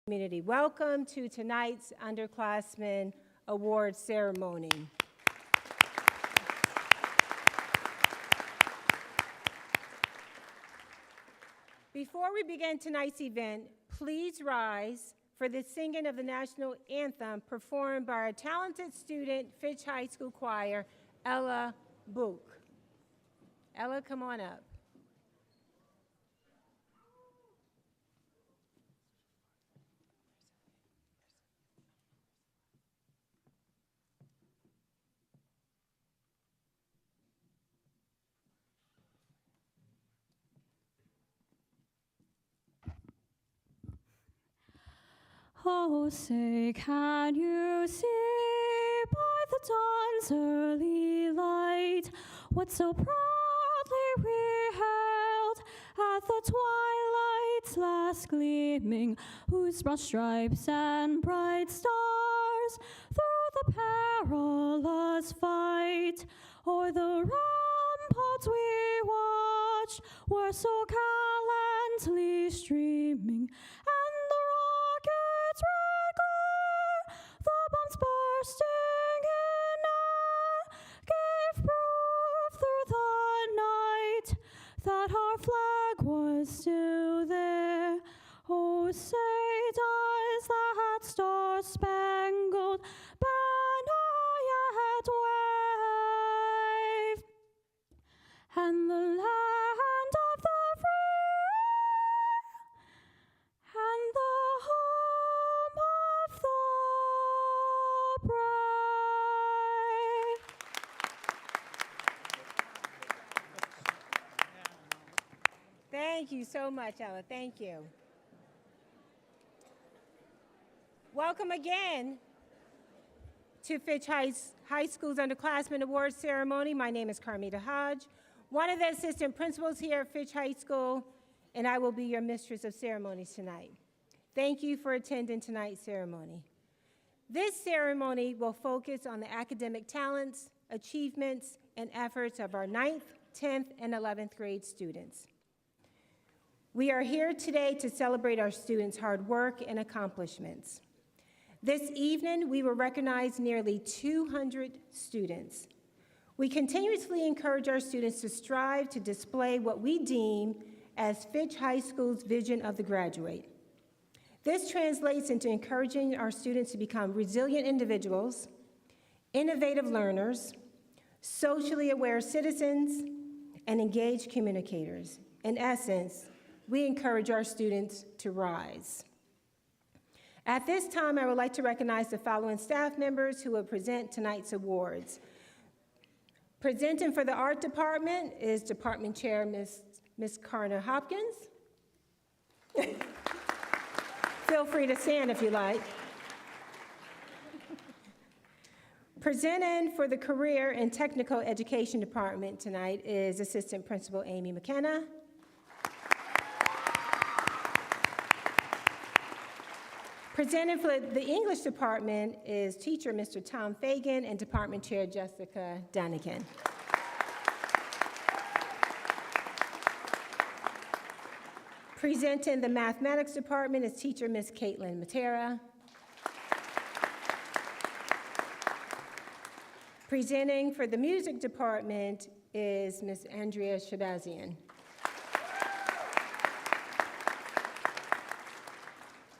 Community. Welcome to tonight's Underclassmen Award ceremony. Before we begin tonight's event, please rise for the singing of the national anthem performed by our talented student, Fitch High School Choir, Ella Book. Ella, come on up. Oh, say, can you see by the dawn's early light what so proudly we held at the twilight's last gleaming, whose broad stripes and bright stars through the perilous fight o'er the ramparts we watched were so gallantly streaming, and the rockets' red glare, the bombs bursting in air, gave proof through the night that our flag was still there. Oh, say does that star-spangled banner yet wave, and the land of the free, and the home of the brave. Thank you so much, Ella. Thank you. Welcome again to Fitch High School's Underclassmen Awards ceremony. My name is Carmita Hodge, one of the assistant principals here at Fitch High School, and I will be your mistress of ceremonies tonight. Thank you for attending tonight's ceremony. This ceremony will focus on the academic talents, achievements, and efforts of our 9th, 10th, and 11th grade students. We are here today to celebrate our students' hard work and accomplishments. This evening, we will recognize nearly 200 students. We continuously encourage our students to strive to display what we deem as Fitch High School's vision of the graduate. This translates into encouraging our students to become resilient individuals, innovative learners, socially aware citizens, and engaged communicators. In essence, we encourage our students to rise. At this time, I would like to recognize the following staff members who will present tonight's awards. Presenting for the Art Department is Department Chair Ms. Karna Hopkins. Feel free to stand if you like. Presenting for the Career and Technical Education Department tonight is Assistant Principal Amy McKenna. Presenting for the English Department is teacher Mr. Tom Fagan and Department Chair Jessica Daniken. Presenting the Mathematics Department is teacher Ms. Caitlin Matera. Presenting for the Music Department is Ms. Andrea Shabazian.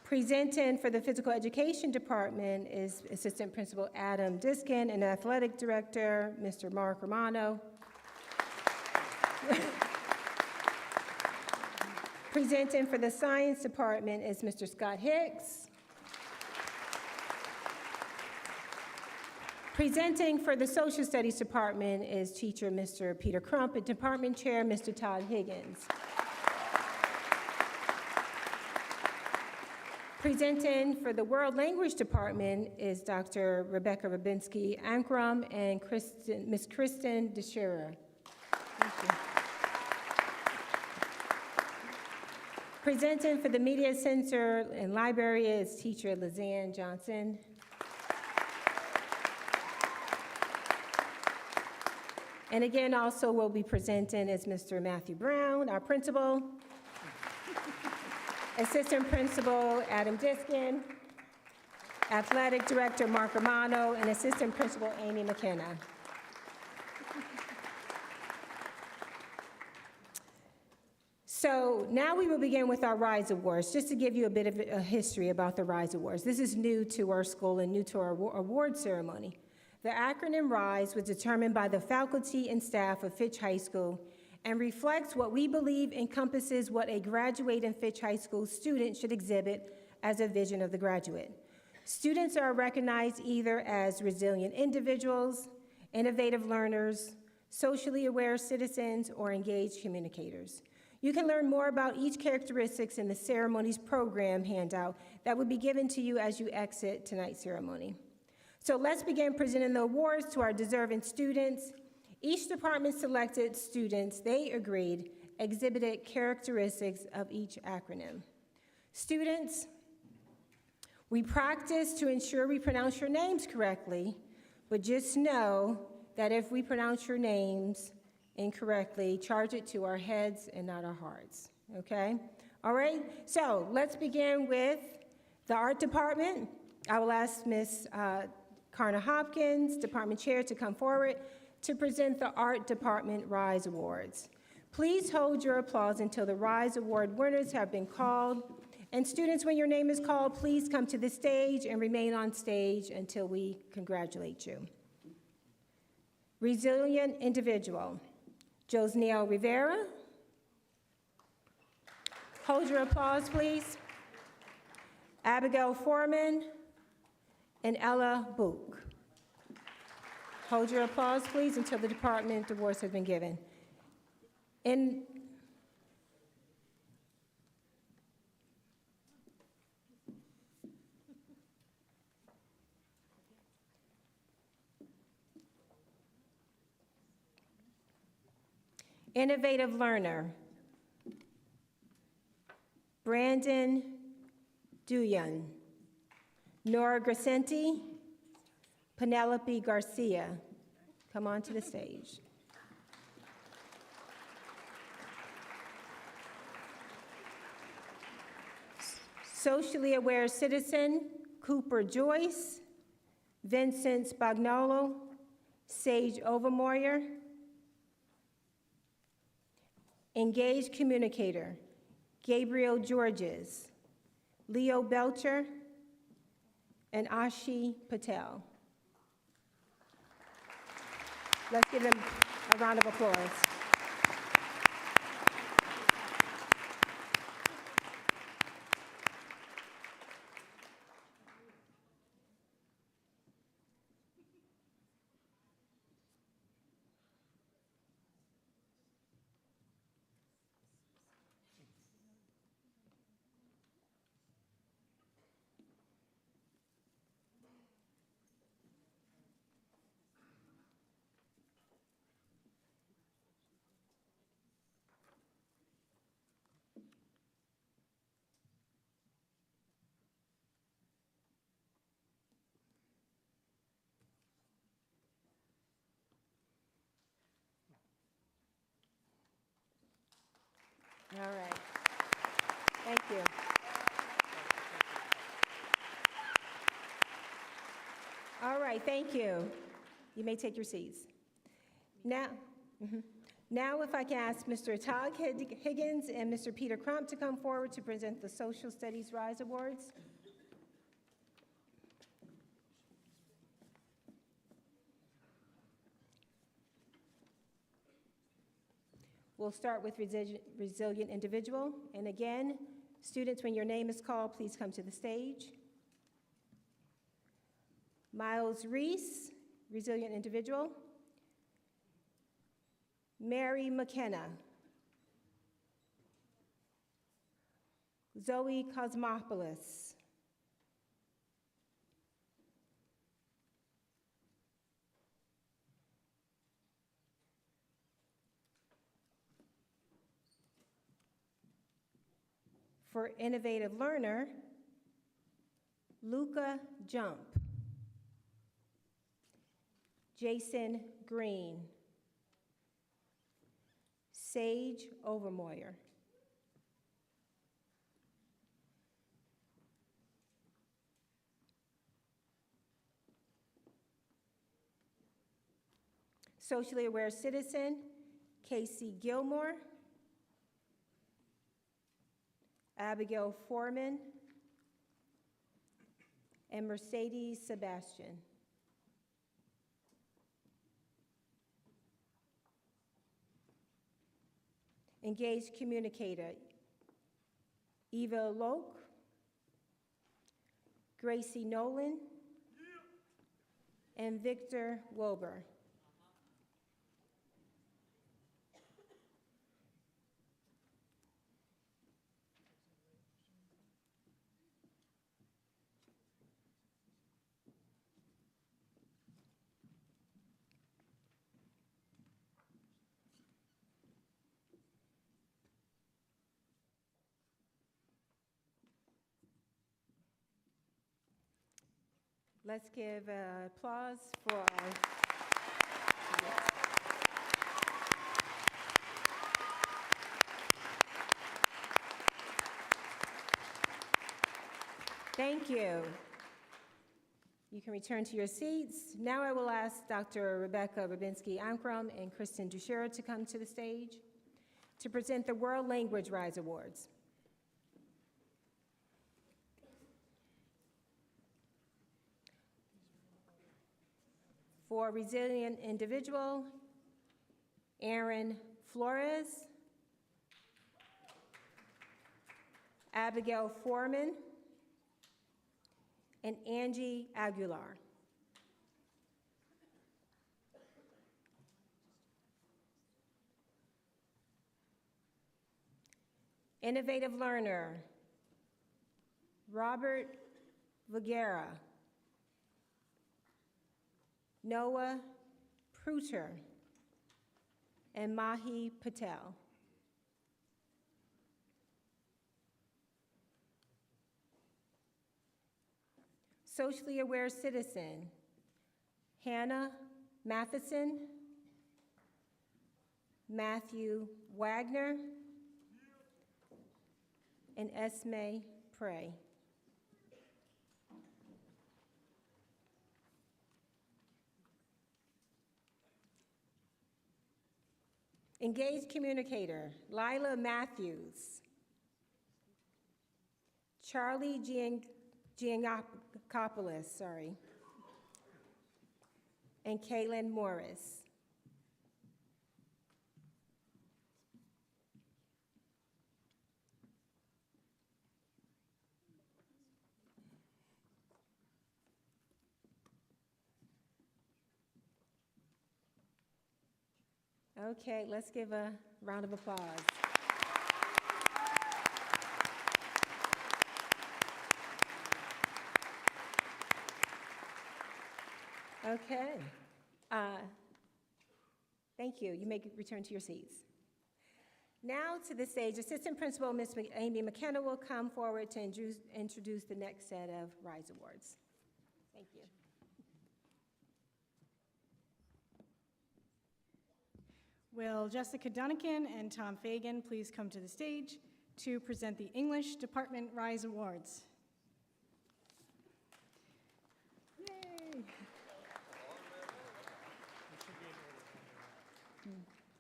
Presenting for the Physical Education Department is Assistant Principal Adam Diskin and Athletic Director Mr. Mark Romano. Presenting for the Science Department is Mr. Scott Hicks. Presenting for the Social Studies Department is teacher Mr. Peter Crump and Department Chair Mr. Todd Higgins. Presenting for the World Language Department is Dr. Rebecca Rabinsky Ankrum and Ms. Kristen DeShearer. Thank you. Presenting for the Media Center and Library is teacher Lizanne Johnson. And again, also will be presenting is Mr. Matthew Brown, our principal. Assistant Principal Adam Diskin, Athletic Director Mark Romano, and Assistant Principal Amy McKenna. So now we will begin with our RISE Awards, just to give you a bit of a history about the RISE Awards. This is new to our school and new to our award ceremony. The acronym RISE was determined by the faculty and staff of Fitch High School and reflects what we believe encompasses what a graduating Fitch High School student should exhibit as a vision of the graduate. Students are recognized either as resilient individuals, innovative learners, socially aware citizens, or engaged communicators. You can learn more about each characteristics in the ceremony's program handout that will be given to you as you exit tonight's ceremony. So let's begin presenting the awards to our deserving students. Each department selected students they agreed exhibited characteristics of each acronym. Students, we practice to ensure we pronounce your names correctly, but just know that if we pronounce your names incorrectly, charge it to our heads and not our hearts, okay? All right, so let's begin with the art department. I will ask Ms. Karna Hopkins, department chair, to come forward to present the art department RISE Awards. Please hold your applause until the RISE Award winners have been called. And students, when your name is called, please come to the stage and remain on stage until we congratulate you. Resilient individual. Josniel Rivera. Hold your applause, please. Abigail Foreman and Ella Book. Hold your applause, please, until the department awards have been given. Innovative learner, Brandon Duyan, Nora Gracenti, Penelope Garcia. Come on to the stage. Socially aware citizen, Cooper Joyce, Vincent Spagnolo, Sage Overmoyer. Engaged communicator, Gabriel Georges, Leo Belcher, and Ashi Patel. Let's give them a round of applause. All right. Thank you. All right, thank you. You may take your seats. Now, now if I can ask Mr. Todd Higgins and Mr. Peter Crump to come forward to present the Social Studies RISE Awards. We'll start with resilient individual. And again, students, when your name is called, please come to the stage. Miles Reese, resilient individual. Mary McKenna. Zoe Cosmopoulos. For innovative learner, Luca Jump, Jason Green, Sage Overmoyer. Socially aware citizen, Casey Gilmore. Abigail Foreman. And Mercedes Sebastian. Engaged communicator, Eva Loke, Gracie Nolan, and Victor Wilbur. Let's give applause for our Thank you. You can return to your seats. Now I will ask Dr. Rebecca Babinski-Ankrum and Kristen Duchera to come to the stage to present the World Language Rise Awards. For Resilient Individual, Aaron Flores, Abigail Foreman, and Angie Aguilar. Innovative Learner, Robert Viguera, Noah Pruter, and Mahi Patel. Socially aware citizen, Hannah Matheson, Matthew Wagner, and Esme Prey. Engaged communicator, Lila Matthews, Charlie Giannakopoulos, and Kaylin Morris. Okay, let's give a round of applause. Okay. Thank you. You may return to your seats. Now to the stage, Assistant Principal Ms. Amy McKenna will come forward to introduce the next set of RISE Awards. Thank you. Will Jessica Dunnican and Tom Fagan please come to the stage to present the English Department RISE Awards? Yay!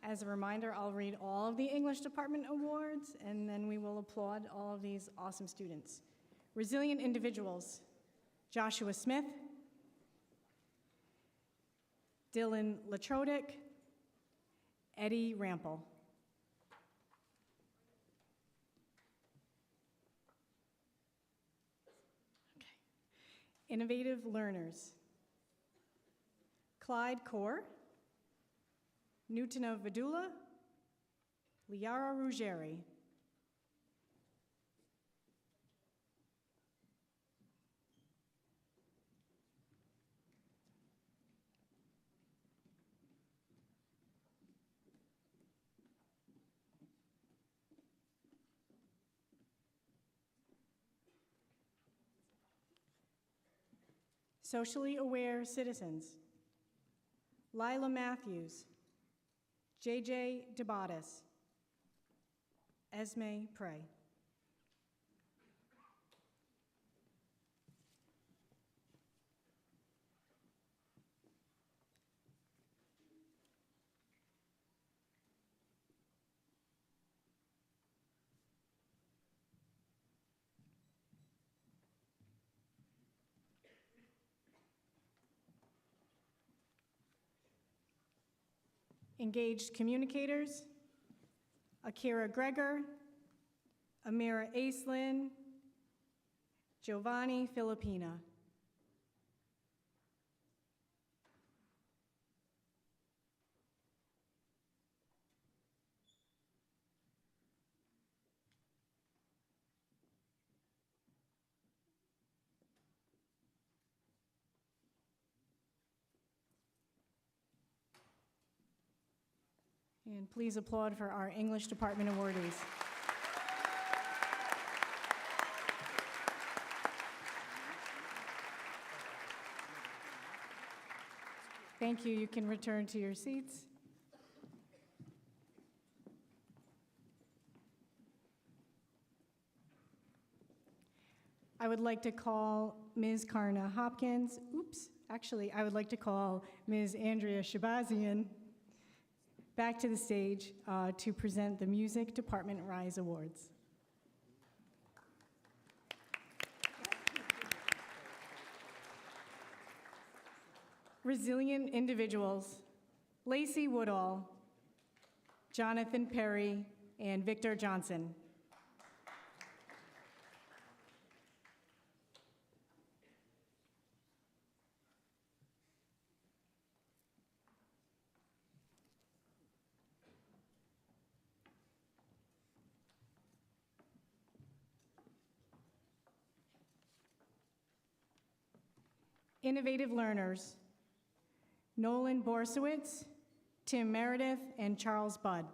As a reminder, I'll read all of the English Department awards, and then we will applaud all of these awesome students. Resilient Individuals, Joshua Smith, Dylan Latrodic, Eddie Rampel. Okay. Innovative Learners, Clyde Kaur, Nutana Vidula, Liara Ruggeri. Socially Aware Citizens, Lila Matthews, JJ DeBatis, Esme Prey. Engaged communicators, Akira Gregor, Amira Aislinn, Giovanni Filippina. And please applaud for our English department awardees. Thank you. You can return to your seats. I would like to call Ms. Karna Hopkins. Actually, I would like to call Ms. Andrea Shabazian back to the stage to present the Music Department Rise Awards. Resilient individuals, Lacey Woodall, Jonathan Perry, and Victor Johnson. Innovative learners, Nolan Borsowitz, Tim Meredith, and Charles Budd.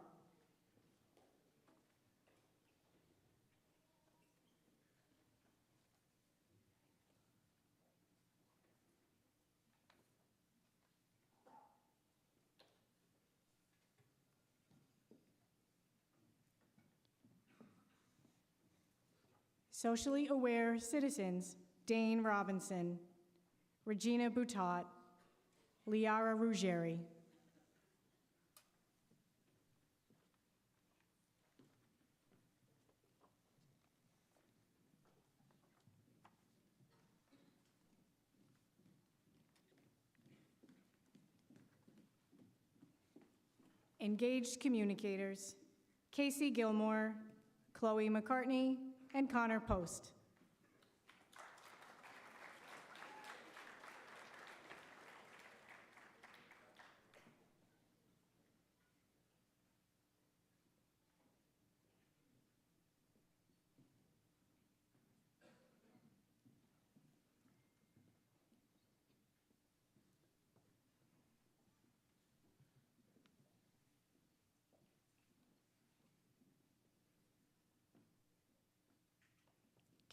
Socially aware citizens, Dane Robinson, Regina Boutot, Liara Ruggieri. Engaged communicators, Casey Gilmore, Chloe McCartney, and Connor Post.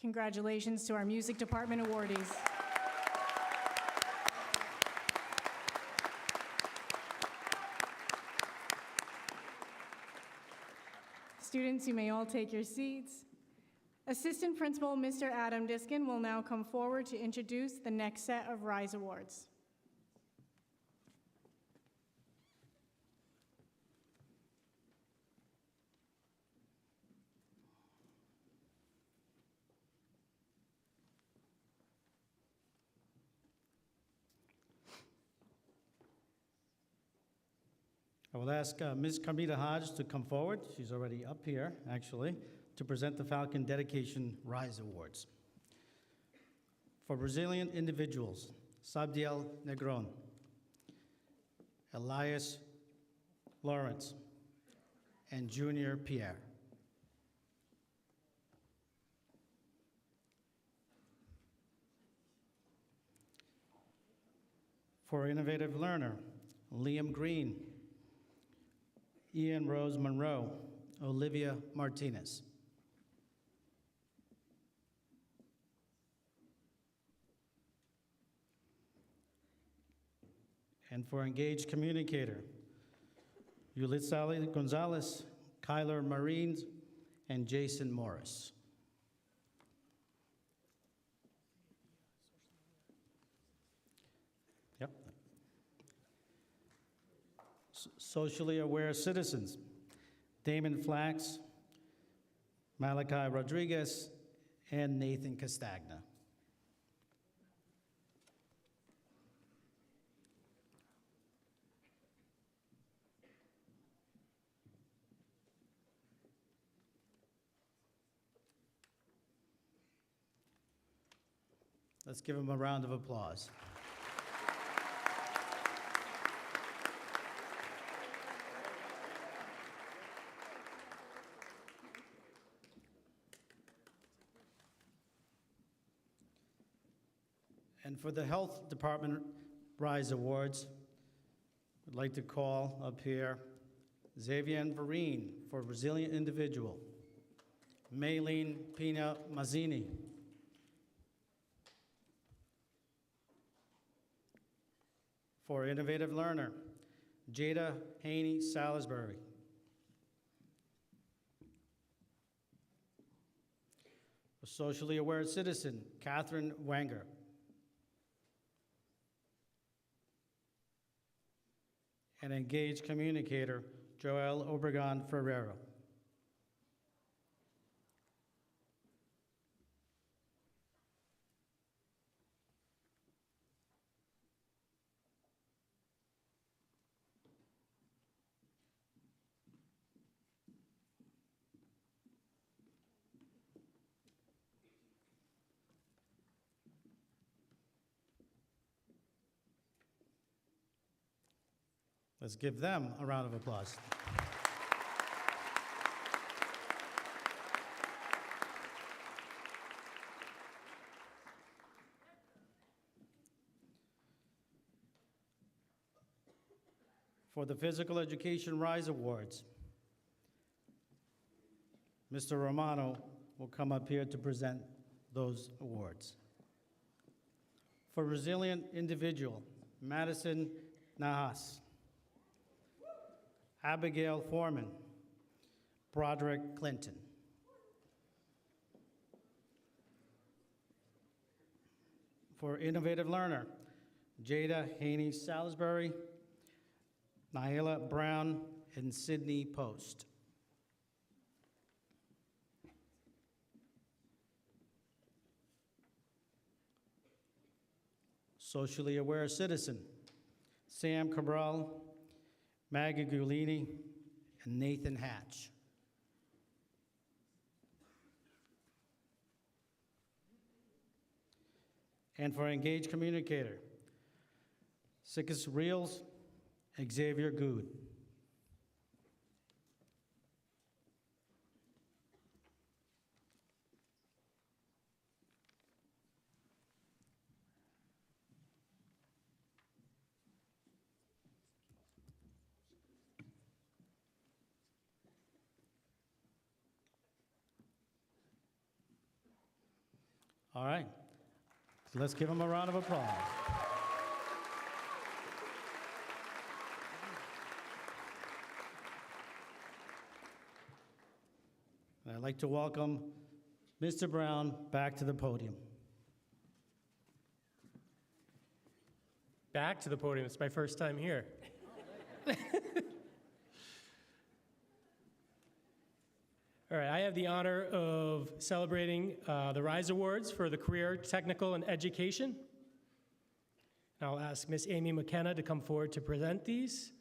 Congratulations to our Music Department awardees. Students, you may all take your seats. Assistant Principal Mr. Adam Diskin will now come forward to introduce the next set of Rise Awards. I will ask Ms. Carmita Hodge to come forward. She's already up here, actually, to present the Falcon Dedication Rise Awards. For resilient individuals, Sabdiel Negron, Elias Lawrence, and Junior Pierre. For innovative learner, Liam Green, Ian Rose Monroe, Olivia Martinez. And for engaged communicator, Yulitsali Gonzalez, Kyler Marines, and Jason Morris. Yep. Socially aware citizens, Damon Flax, Malachi Rodriguez, and Nathan Castagna. Let's give them a round of applause. And for the Health Department Rise Awards, I'd like to call up here Xavier Vereen for Resilient Individual, Maylene Pina Mazzini, for Innovative Learner, Jada Haney Salisbury, for Socially Aware Citizen, Catherine Wanger, and Engaged Communicator, Joel Obregon Ferrero. Let's give them a round of applause. For the Physical Education Rise Awards, Mr. Romano will come up here to present those awards. For Resilient Individual, Madison Nahas, Abigail Foreman, Broderick Clinton. For Innovative Learner, Jada Haney Salisbury, Naila Brown, and Sydney Post. Socially Aware Citizen, Sam Cabral, Maggie Gulini, and Nathan Hatch. And for Engaged Communicator, Sikis Reels, Xavier Good. All right, so let's give them a round of applause. And I'd like to welcome Mr. Brown back to the podium. Back to the podium. It's my first time here. All right, I have the honor of celebrating the Rise Awards for the Career, Technical, and Education. And I'll ask Miss Amy McKenna to come forward to present these.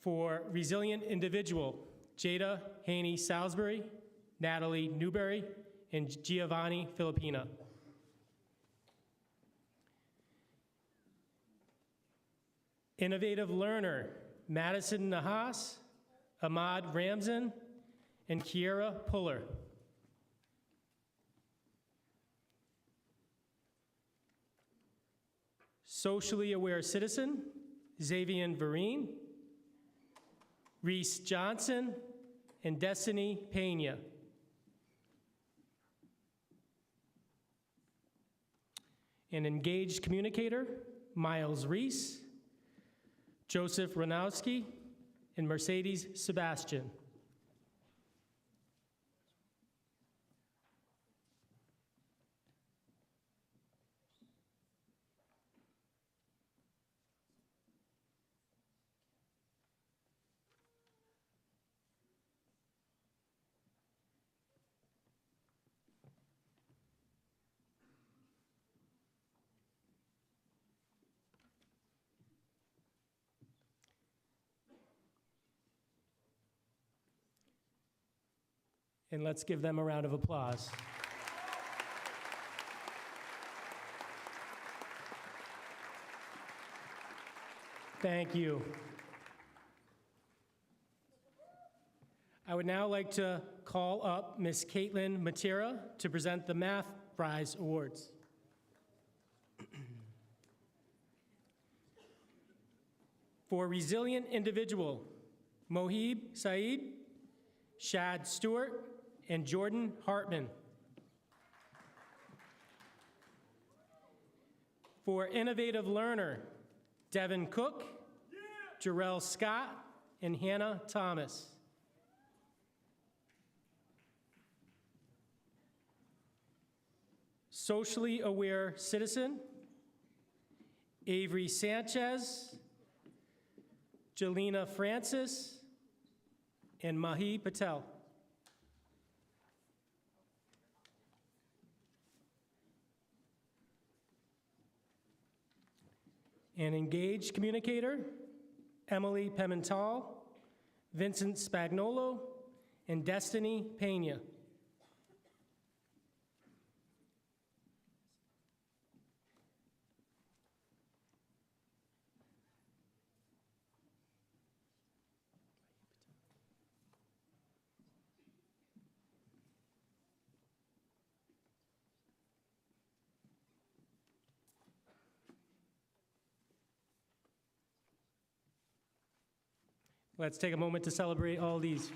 For Resilient Individual, Jada Haney Salisbury, Natalie Newberry, and Giovanni Filippina. Innovative Learner, Madison Nahas, Ahmad Ramzan, and Kiera Puller. Socially Aware Citizen, Xavier Vereen, Reese Johnson, and Destiny Pena. An Engaged Communicator, Miles Reese, Joseph Ranowski, and Mercedes Sebastian. And let's give them a round of applause. Thank you. I would now like to call up Ms. Caitlin Matera to present the Math Prize Awards. For Resilient Individual, Mohib Saeed, Shad Stewart, and Jordan Hartman. For Innovative Learner, Devin Cook, Jarrell Scott, and Hannah Thomas. Socially Aware Citizen, Avery Sanchez, Jelena Francis, and Mahi Patel. An Engaged Communicator, Emily Pimental, Vincent Spagnolo, and Destiny Pena. Let's take a moment to celebrate all these.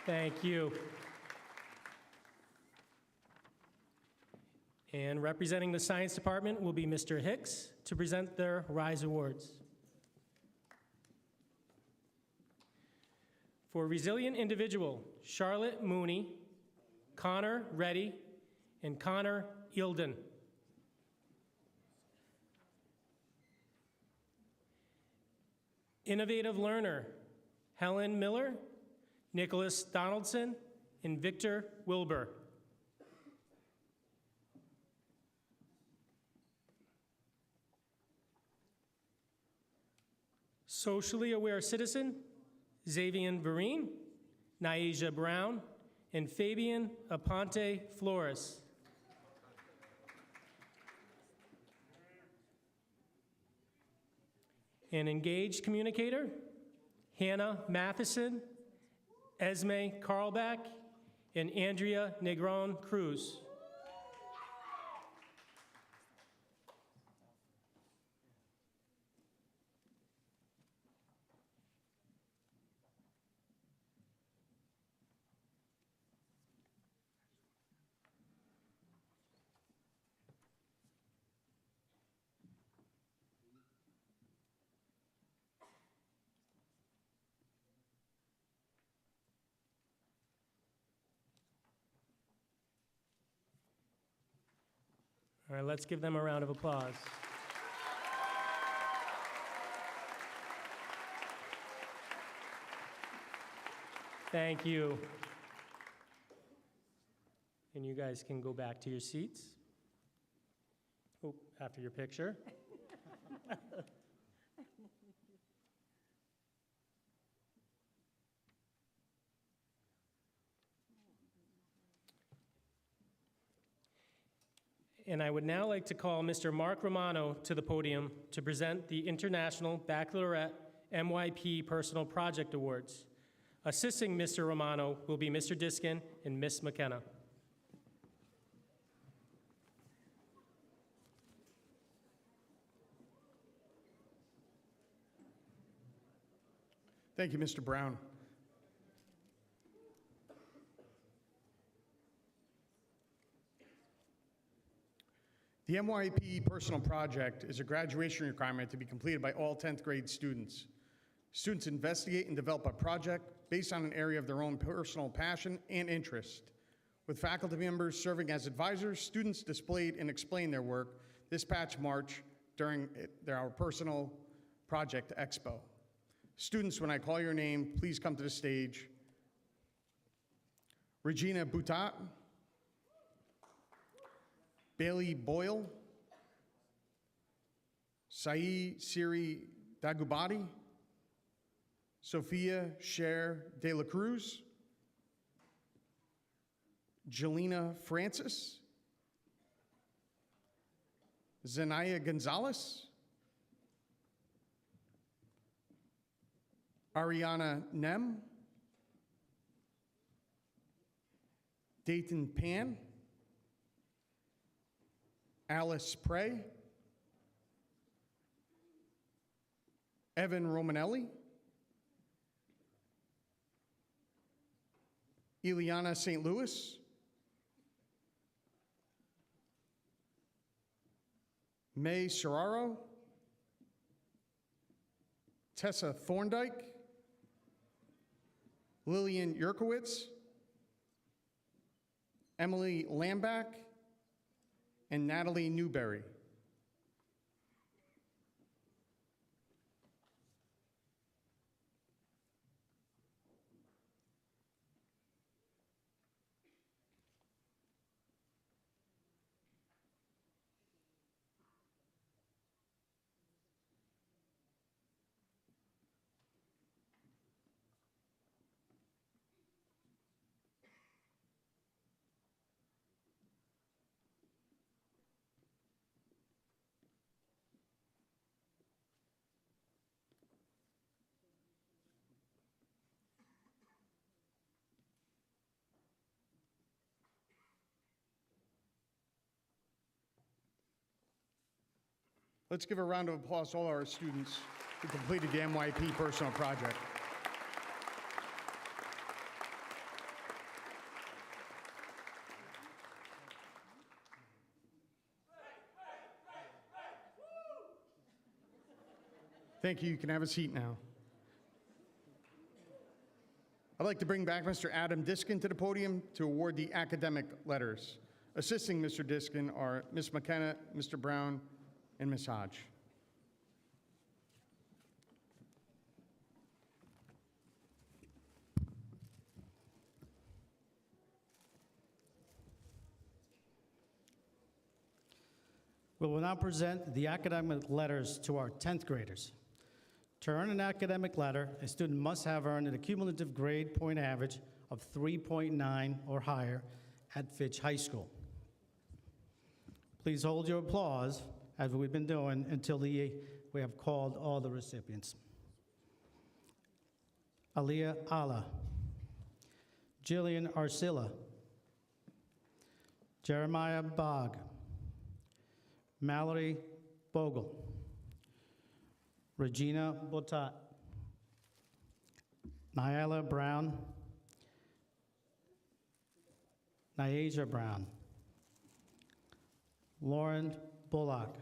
Thank you. And representing the Science Department will be Mr. Hicks to present their RISE Awards. For Resilient Individual, Charlotte Mooney, Connor Reddy, and Connor Ilden. Innovative Learner, Helen Miller, Nicholas Donaldson, and Victor Wilbur. Socially Aware Citizen, Xavier Vereen, Naija Brown, and Fabian Aponte Flores. An Engaged Communicator, Hannah Matheson, Esme Carlback, and Andrea Negron Cruz. All right, let's give them a round of applause. Thank you. And you guys can go back to your seats. Oh, after your picture. And I would now like to call Mr. Mark Romano to the podium to present the International Baccalaureate MYP Personal Project Awards. Assisting Mr. Romano will be Mr. Diskin and Ms. McKenna. Thank you, Mr. Brown. The MYP Personal Project is a graduation requirement to be completed by all 10th grade students. Students investigate and develop a project based on an area of their own personal passion and interest. With faculty members serving as advisors, students displayed and explained their work this past March during our personal project expo. Students, when I call your name, please come to the stage. Regina Boutat, Bailey Boyle, Sai Siri Dagubati, Sophia Cher de la Cruz, Jelena Francis, Zanaya Gonzalez, Ariana Nem, Dayton Pan, Alice Prey, Evan Romanelli, Ileana St. Louis, May Serraro, Tessa Thorndike, Lillian Yerkowitz, Emily Lambach, and Natalie Newberry. Let's give a round of applause to all our students who completed the MYP personal project. Thank you. You can have a seat now. I'd like to bring back Mr. Adam Diskin to the podium to award the academic letters. Assisting Mr. Diskin are Ms. McKenna, Mr. Brown, and Ms. Hodge. We will now present the academic letters to our 10th graders. To earn an academic letter, a student must have earned an cumulative grade point average of 3.9 or higher at Fitch High School. Please hold your applause, as we've been doing, until we have called all the recipients. Aliyah Ala, Jillian Arcilla, Jeremiah Bogg, Mallory Bogle, Regina Botat, Nyala Brown, Nyasia Brown, Lauren Bullock,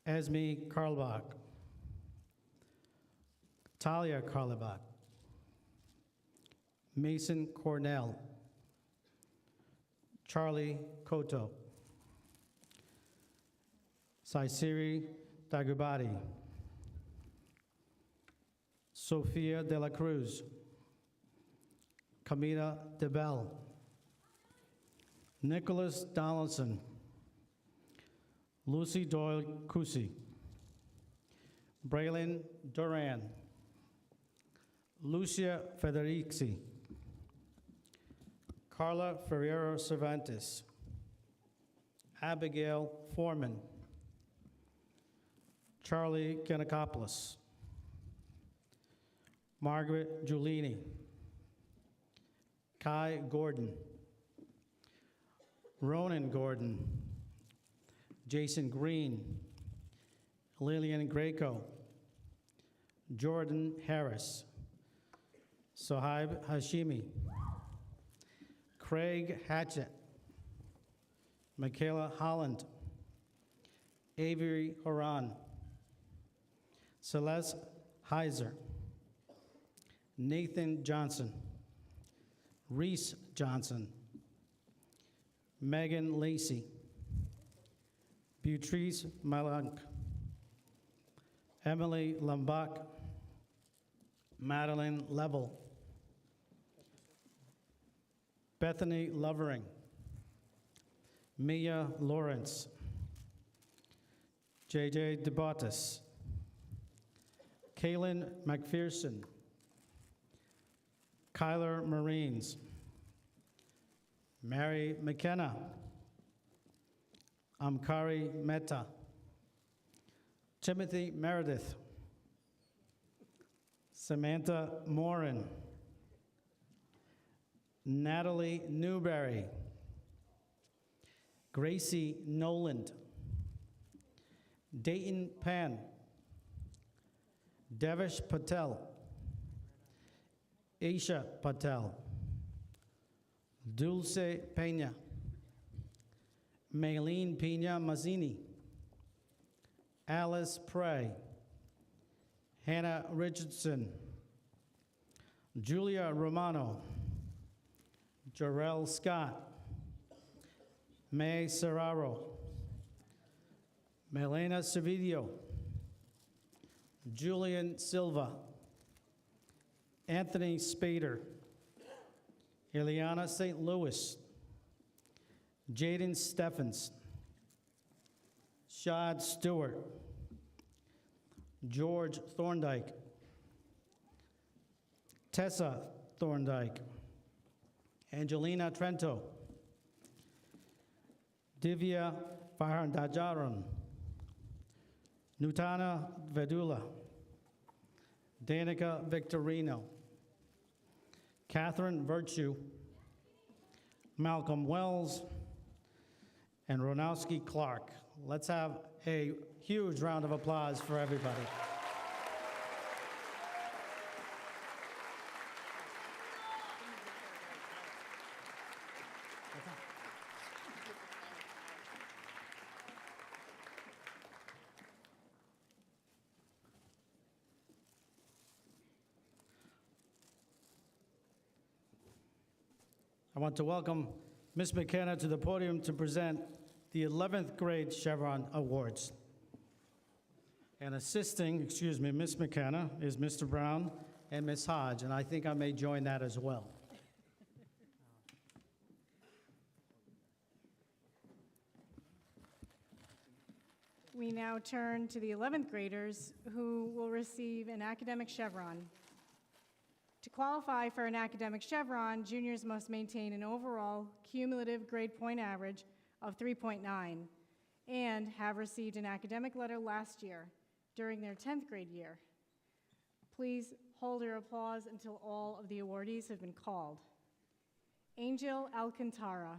Esme Karlbach, Talia Karlbach, Mason Cornell, Charlie Koto, Saisiri Dagubati, Sofia de la Cruz, Camila DeBell, Nicholas Donaldson, Lucy Doyle Cusi, Braylon Duran, Lucia Federici, Carla Ferrero Cervantes, Abigail Foreman, Charlie Giannakopoulos, Margaret Giulini, Kai Gordon, Ronan Gordon, Jason Green, Lillian Greco, Jordan Harris, Sohaib Hashimi, Craig Hatchett, Michaela Holland, Avery Horan, Celeste Heiser, Nathan Johnson, Reese Johnson, Megan Lacey, Beatrice Malank, Emily Lambach, Madeline Level, Bethany Lovering, Mia Lawrence, JJ DeBottis, Kaylin McPherson, Kyler Marines. Mary McKenna. Amkari Mehta. Timothy Meredith. Samantha Morin. Natalie Newberry. Gracie Noland. Dayton Pan. Devish Patel. Aisha Patel. Dulce Pena. Maylene Pena Mazzini. Alice Prey. Hannah Richardson. Julia Romano. Jarrell Scott. May Serraro. Melena Savidio. Julian Silva. Anthony Spader. Ileana St. Louis. Jaden Steffens. Shad Stewart. George Thorndike. Tessa Thorndike. Angelina Trento. Divya Fahandajaran. Nutana Vedula. Danica Victorino. Catherine Virtue. Malcolm Wells. And Ronowski Clark. Let's have a huge round of applause for everybody. I want to welcome Ms. McKenna to the podium to present the 11th grade Chevron Awards. And assisting, Ms. McKenna, is Mr. Brown and Ms. Hodge, and I think I may join that as well. We now turn to the 11th graders who will receive an academic chevron. To qualify for an academic chevron, juniors must maintain an overall cumulative grade point average of 3.9 and have received an academic letter last year during their 10th grade year. Please hold your applause until all of the awardees have been called. Angel Alcantara.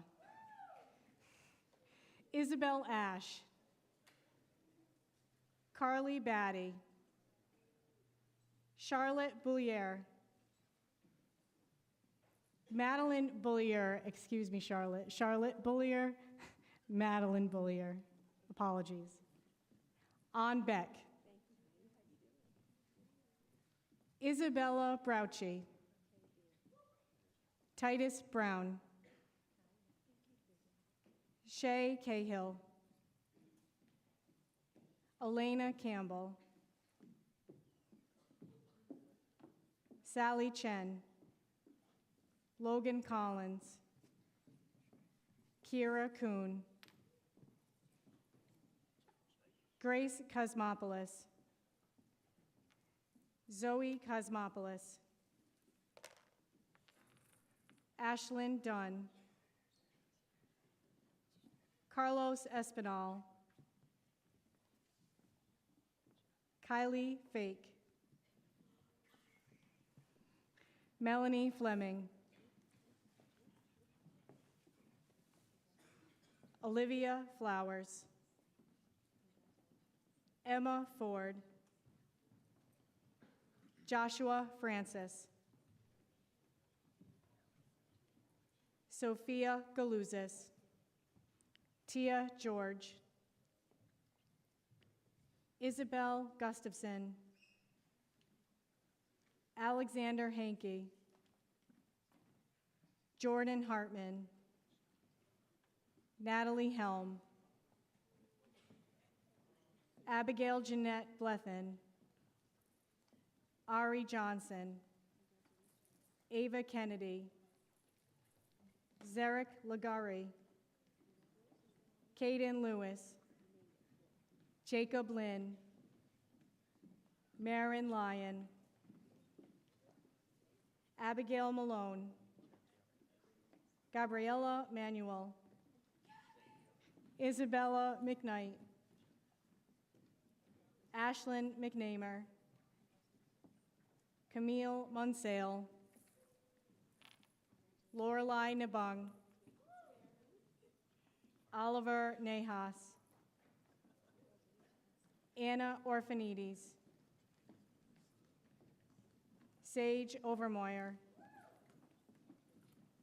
Isabel Ash. Carly Batty. Charlotte Boulier. Madeline Bullier, excuse me, Charlotte. Charlotte Bullier, Madeline Bullier. Apologies. On Beck. Isabella Brauchi. Titus Brown. Shay Cahill. Elena Campbell. Sally Chen. Logan Collins. Kira Kuhn. Grace Cosmopoulos. Zoe Cosmopoulos. Ashlyn Dunn. Carlos Espinal. Kylie Fake. Melanie Fleming. Olivia Flowers. Emma Ford. Joshua Francis. Sophia Galuzis. Tia George. Isabel Gustafson. Alexander Hankey. Jordan Hartman. Natalie Helm. Abigail Jeanette Blethen. Ari Johnson. Ava Kennedy. Zarek Lagari. Caden Lewis. Jacob Lynn. Marin Lyon. Abigail Malone, Gabriella Manuel, Isabella McKnight, Ashlyn McNamer, Camille Munsale, Lorelei Nabung, Oliver Nahas, Anna Orphanides, Sage Overmoyer,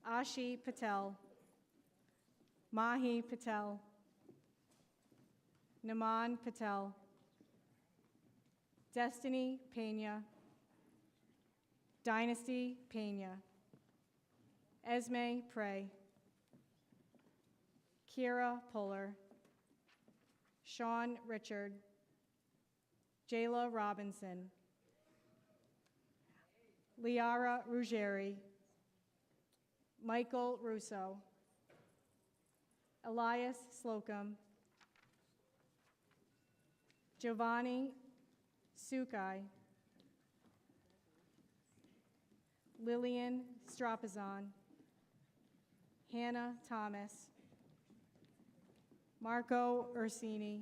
Ashi Patel, Mahi Patel, Naman Patel, Destiny Pena, Dynasty Pena, Esme Prey, Kira Puller, Sean Richard, Jayla Robinson, Liara Ruggeri, Michael Russo, Elias Slocum, Giovanni Sukai, Lillian Strapazon, Hannah Thomas, Marco Ursini,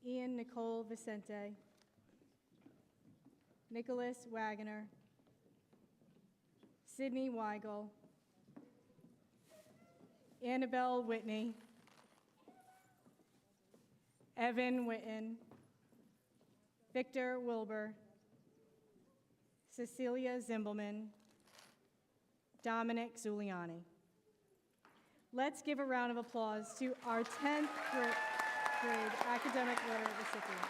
Ian Nicole Vicente, Nicholas Wagoner, Sydney Weigel, Annabelle Whitney, Evan Witten, Victor Wilbur, Cecilia Zimbelman, Dominic Zuliani. Let's give a round of applause to our 10th grade academic letter recipient.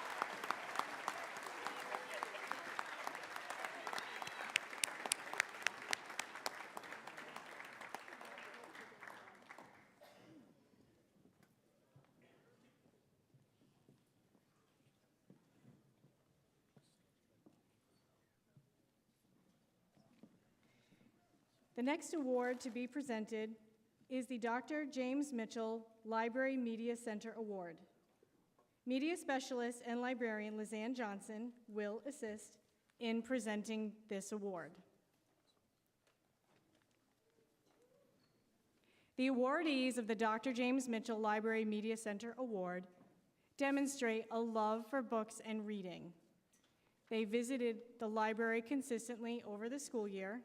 The next award to be presented is the Dr. James Mitchell Library Media Center Award. Media specialist and librarian Lizanne Johnson will assist in presenting this award. The awardees of the Dr. James Mitchell Library Media Center Award demonstrate a love for books and reading. They visited the library consistently over the school year,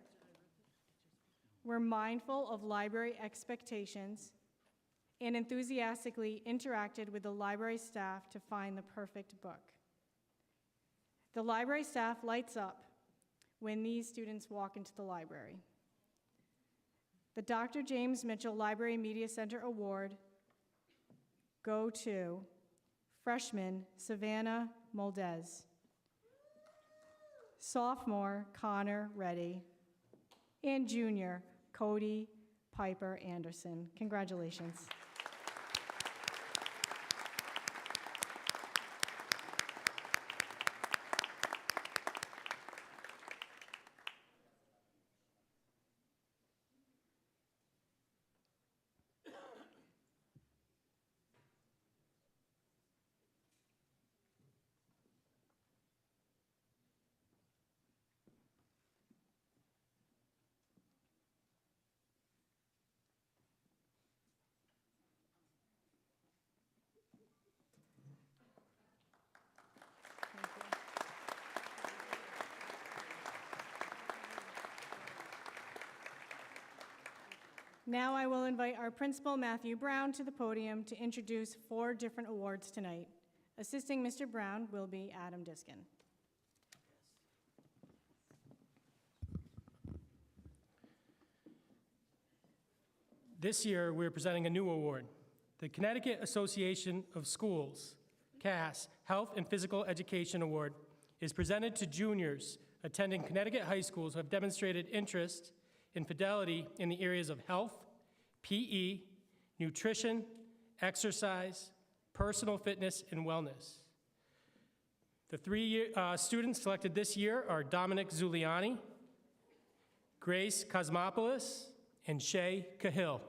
were mindful of library expectations, and enthusiastically interacted with the library staff to find the perfect book. The library staff lights up when these students walk into the library. The Dr. James Mitchell Library Media Center Award go to freshman Savannah Moldez, sophomore Connor Reddy, and junior Cody Piper Anderson. Congratulations. Now I will invite our principal, Matthew Brown, to the podium to introduce 4 different awards tonight. Assisting Mr. Brown will be Adam Diskin. This year, we're presenting a new award. The Connecticut Association of Schools, CAS, Health and Physical Education Award is presented to juniors attending Connecticut high schools who have demonstrated interest and fidelity in the areas of health, PE, nutrition, exercise, personal fitness, and wellness. The 3 students selected this year are Dominic Zuliani, Grace Cosmopoulos, and Shay Cahill.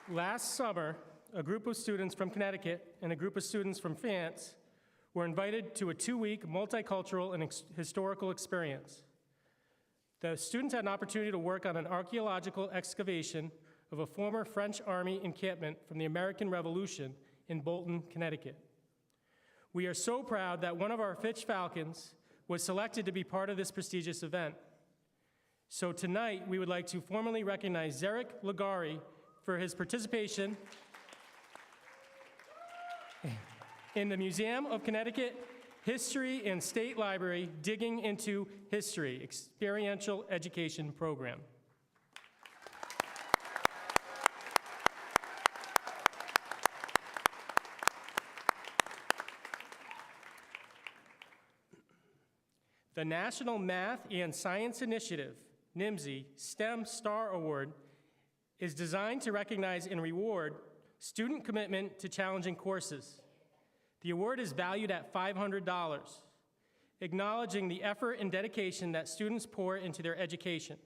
Last summer, a group of students from Connecticut and a group of students from France were invited to a 2-week multicultural and historical experience. The students had an opportunity to work on an archaeological excavation of a former French Army encampment from the American Revolution in Bolton, Connecticut. We are so proud that one of our Fitch Falcons was selected to be part of this prestigious event. So tonight, we would like to formally recognize Zarek Ligari for his participation in the Museum of Connecticut History and State Library Digging into History Experiential Education Program. The National Math and Science Initiative, NIMSI, STEM Star Award is designed to recognize and reward student commitment to challenging courses. The award is valued at $500, acknowledging the effort and dedication that students pour into their education.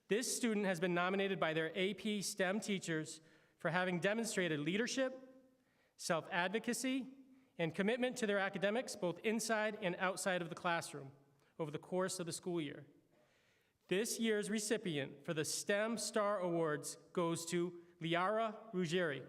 This student has been nominated by their AP STEM teachers for having demonstrated leadership, self-advocacy, and commitment to their academics both inside and outside of the classroom over the course of the school year. This year's recipient for the STEM Star Awards goes to Liara Ruggieri.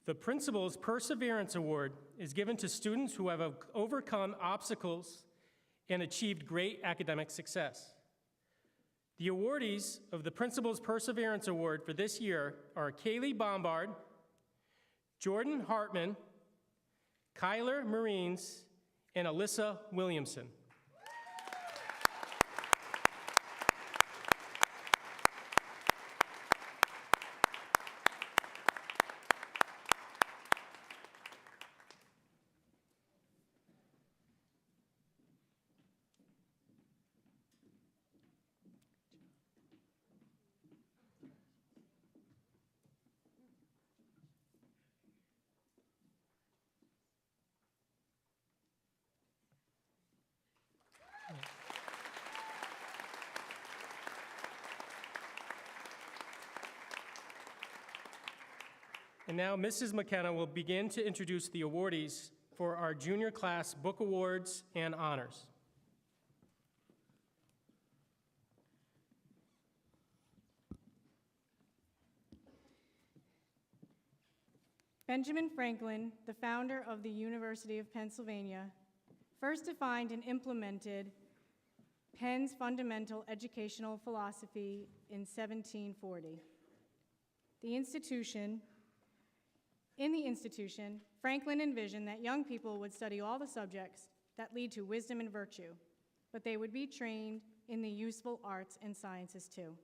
The Principal's Perseverance Award is given to students who have overcome obstacles and achieved great academic success. The awardees of the Principal's Perseverance Award for this year are Kaylee Bombard, Jordan Hartman, Kyler Marines, and Alyssa Williamson. And now Mrs. McKenna will begin to introduce the awardees for our junior class book awards and honors. Benjamin Franklin, the founder of the University of Pennsylvania, first defined and implemented Penn's fundamental educational philosophy in 1740. In the institution, Franklin envisioned that young people would study all the subjects that lead to wisdom and virtue, but they would be trained in the useful arts and sciences too.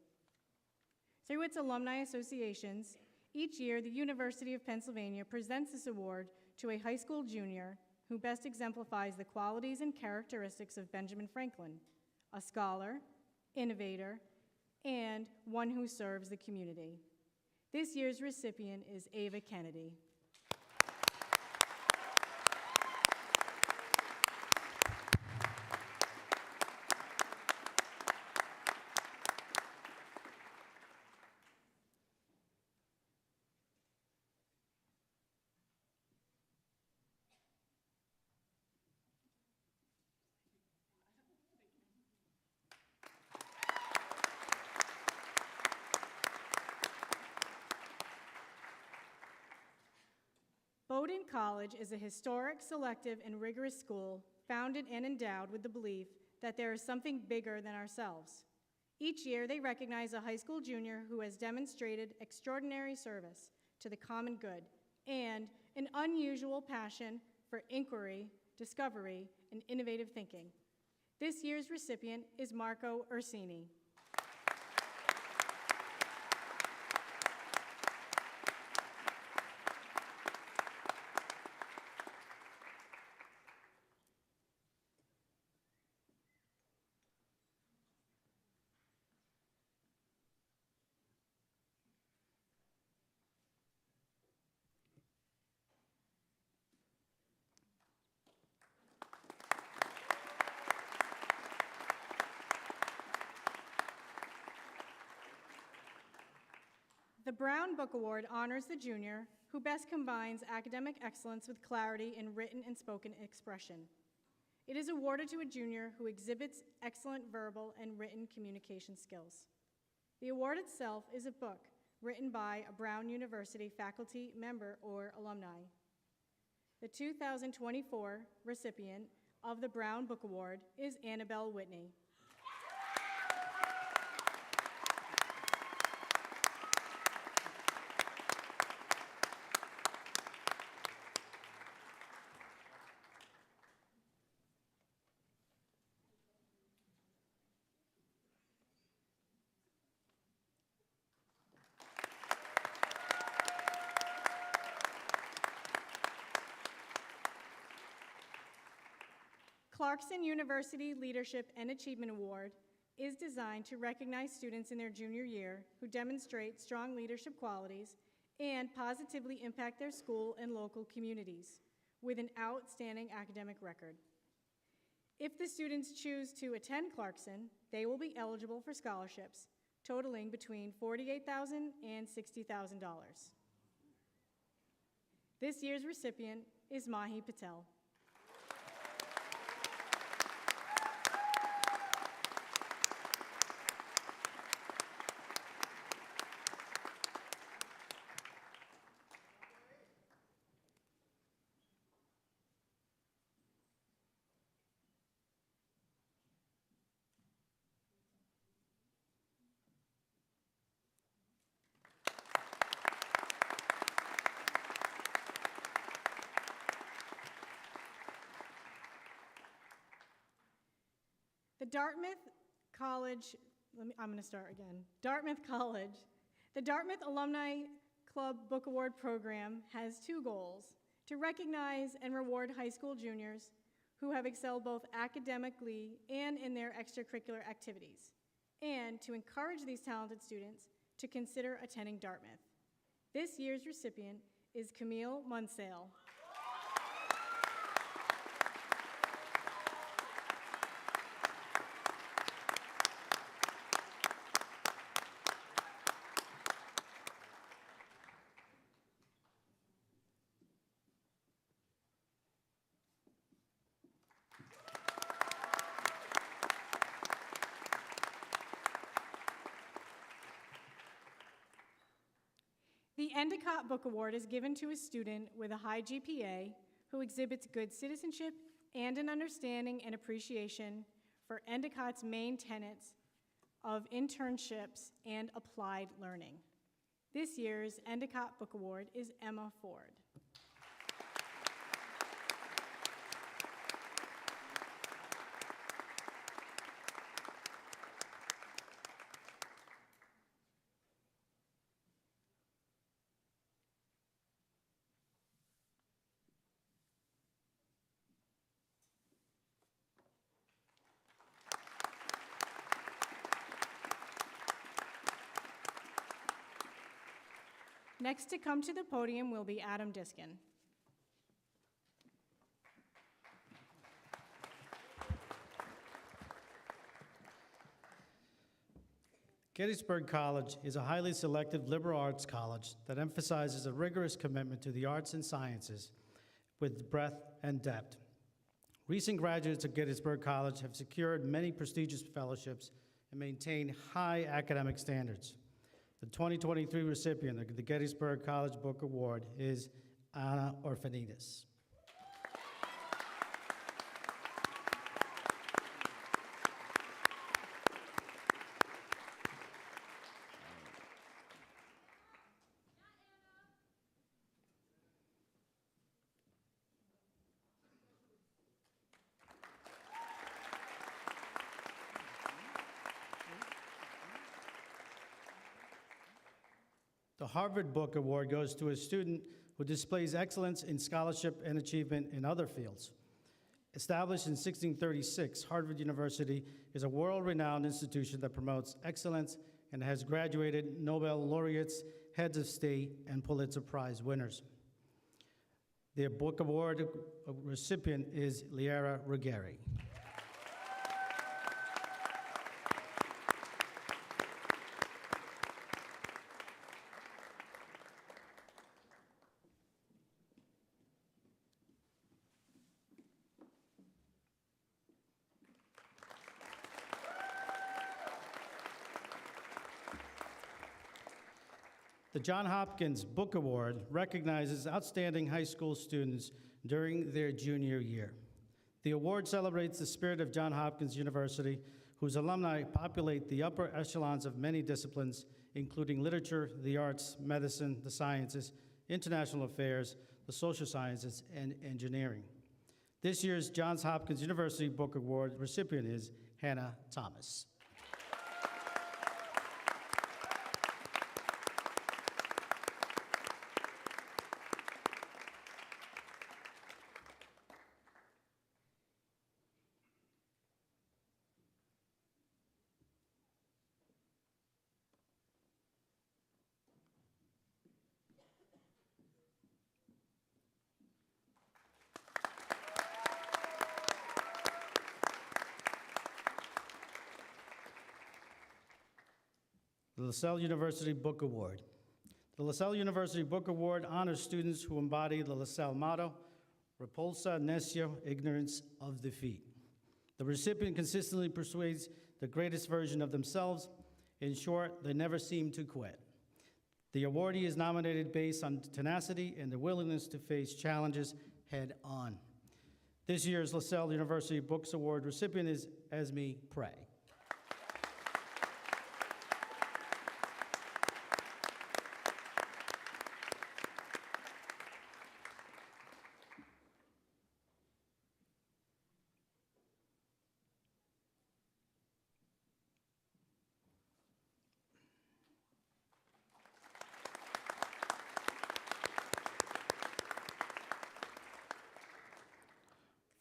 Through its alumni associations, each year the University of Pennsylvania presents this award to a high school junior who best exemplifies the qualities and characteristics of Benjamin Franklin, a scholar, innovator, and one who serves the community. This year's recipient is Ava Kennedy. Bowdoin College is a historic, selective, and rigorous school founded and endowed with the belief that there is something bigger than ourselves. Each year, they recognize a high school junior who has demonstrated extraordinary service to the common good and an unusual passion for inquiry, discovery, and innovative thinking. This year's recipient is Marco Ursini. The Brown Book Award honors the junior who best combines academic excellence with clarity in written and spoken expression. It is awarded to a junior who exhibits excellent verbal and written communication skills. The award itself is a book written by a Brown University faculty member or alumni. The 2024 recipient of the Brown Book Award is Annabelle Whitney. Clarkson University Leadership and Achievement Award is designed to recognize students in their junior year who demonstrate strong leadership qualities and positively impact their school and local communities with an outstanding academic record. If the students choose to attend Clarkson, they will be eligible for scholarships totaling between $48,000 and $60,000. This year's recipient is Mahi Patel. The Dartmouth College, I'm going to start again. Dartmouth College. The Dartmouth Alumni Club Book Award program has two goals: to recognize and reward high school juniors who have excelled both academically and in their extracurricular activities, and to encourage these talented students to consider attending Dartmouth. This year's recipient is Camille Munsale. The Endicott Book Award is given to a student with a high GPA who exhibits good citizenship and an understanding and appreciation for Endicott's main tenets of internships and applied learning. This year's Endicott Book Award is Emma Ford. Next to come to the podium will be Adam Diskin. Gettysburg College is a highly selective liberal arts college that emphasizes a rigorous commitment to the arts and sciences with breadth and depth. Recent graduates of Gettysburg College have secured many prestigious fellowships and maintain high academic standards. The 2023 recipient of the Gettysburg College Book Award is Anna Orfanidis. The Harvard Book Award goes to a student who displays excellence in scholarship and achievement in other fields. Established in 1636, Harvard University is a world-renowned institution that promotes excellence and has graduated Nobel laureates, heads of state, and Pulitzer Prize winners. The Book Award recipient is Liara Ruggieri. The John Hopkins Book Award recognizes outstanding high school students during their junior year. The award celebrates the spirit of Johns Hopkins University, whose alumni populate the upper echelons of many disciplines, including literature, the arts, medicine, the sciences, international affairs, the social sciences, and engineering. This year's Johns Hopkins University Book Award recipient is Hannah Thomas. The LaSalle University Book Award. The LaSalle University Book Award honors students who embody the LaSalle motto, Repulsa Necio, ignorance of defeat. The recipient consistently persuades the greatest version of themselves. In short, they never seem to quit. The awardee is nominated based on tenacity and the willingness to face challenges head on. This year's LaSalle University Books Award recipient is Esme Prey.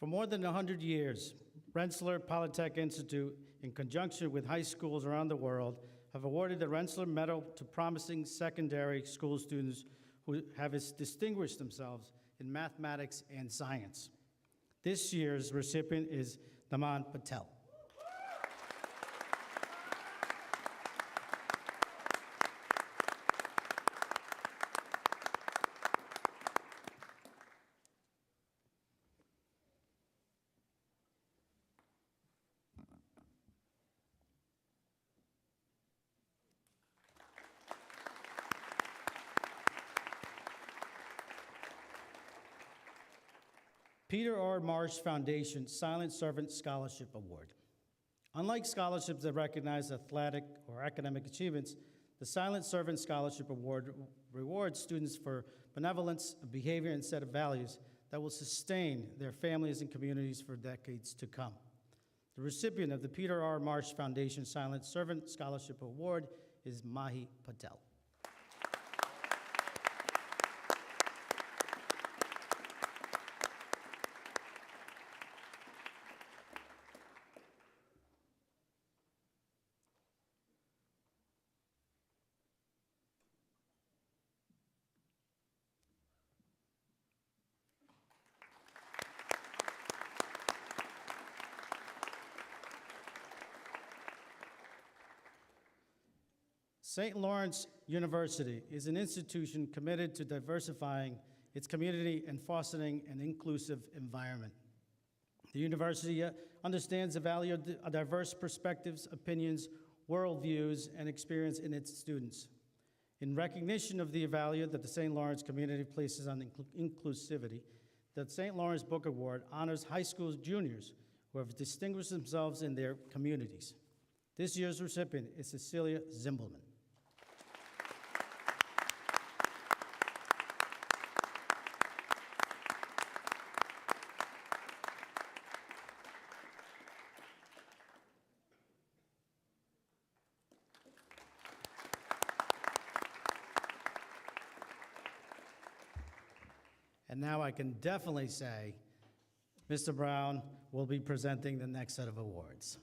For more than 100 years, Rensselaer Polytech Institute, in conjunction with high schools around the world, have awarded the Rensselaer Medal to promising secondary school students who have distinguished themselves in mathematics and science. This year's recipient is Naman Patel. Peter R. Marsh Foundation Silent Servant Scholarship Award. Unlike scholarships that recognize athletic or academic achievements, the Silent Servant Scholarship Award rewards students for benevolence, a behavior, and set of values that will sustain their families and communities for decades to come. The recipient of the Peter R. Marsh Foundation Silent Servant Scholarship Award is Mahi Patel. St. Lawrence University is an institution committed to diversifying its community and fostering an inclusive environment. The university understands the value of diverse perspectives, opinions, worldviews, and experience in its students. In recognition of the value that the St. Lawrence community places on inclusivity, the St. Lawrence Book Award honors high school juniors who have distinguished themselves in their communities. This year's recipient is Cecilia Zimbelman. And now I can definitely say Mr. Brown will be presenting the next set of awards.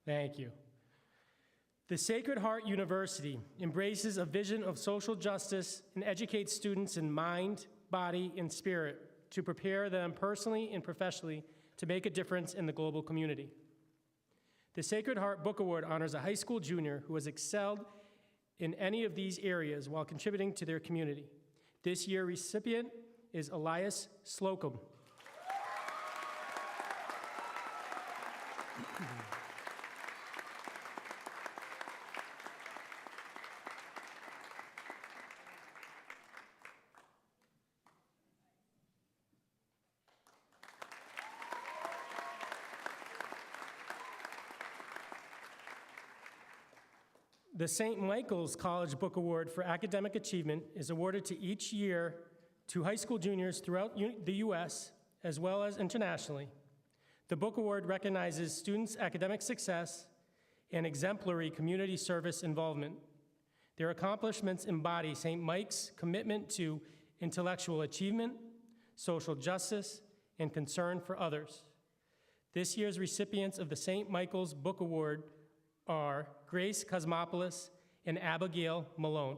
Thank you. The Sacred Heart University embraces a vision of social justice and educates students in mind, body, and spirit to prepare them personally and professionally to make a difference in the global community. The Sacred Heart Book Award honors a high school junior who has excelled in any of these areas while contributing to their community. This year's recipient is Elias Slocum. The St. Michael's College Book Award for Academic Achievement is awarded to each year to high school juniors throughout the U.S. as well as internationally. The book award recognizes students' academic success and exemplary community service involvement. Their accomplishments embody St. Mike's commitment to intellectual achievement, social justice, and concern for others. This year's recipients of the St. Michael's Book Award are Grace Cosmopoulos and Abigail Malone.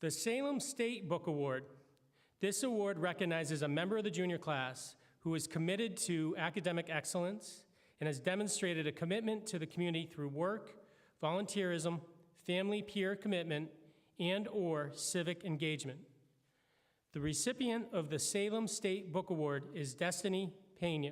The Salem State Book Award. This award recognizes a member of the junior class who is committed to academic excellence and has demonstrated a commitment to the community through work, volunteerism, family peer commitment, and/or civic engagement. The recipient of the Salem State Book Award is Destiny Pena.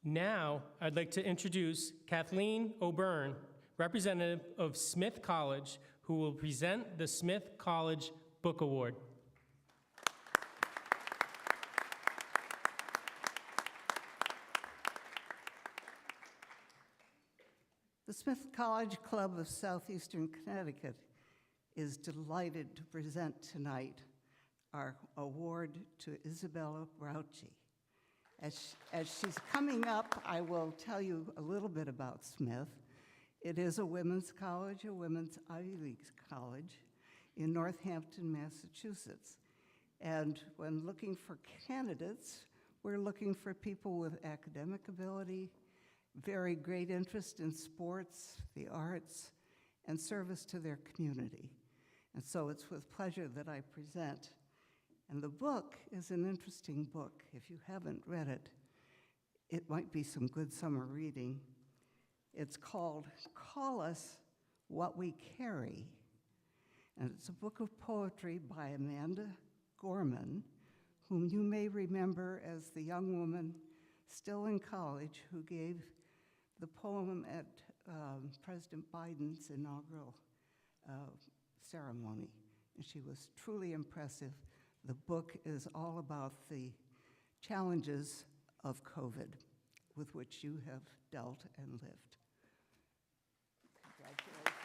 Now, I'd like to introduce Kathleen O'Byrne, representative of Smith College, who will present the Smith College Book Award. The Smith College Club of Southeastern Connecticut is delighted to present tonight our award to Isabella Brauchi. As she's coming up, I will tell you a little bit about Smith. It is a women's college, a women's Ivy League college in Northampton, Massachusetts. And when looking for candidates, we're looking for people with academic ability, very great interest in sports, the arts, and service to their community. And so it's with pleasure that I present. And the book is an interesting book. If you haven't read it, it might be some good summer reading. It's called Call Us What We Carry. And it's a book of poetry by Amanda Gorman, whom you may remember as the young woman still in college who gave the poem at President Biden's inaugural ceremony. And she was truly impressive. The book is all about the challenges of COVID with which you have dealt and lived. Congratulations.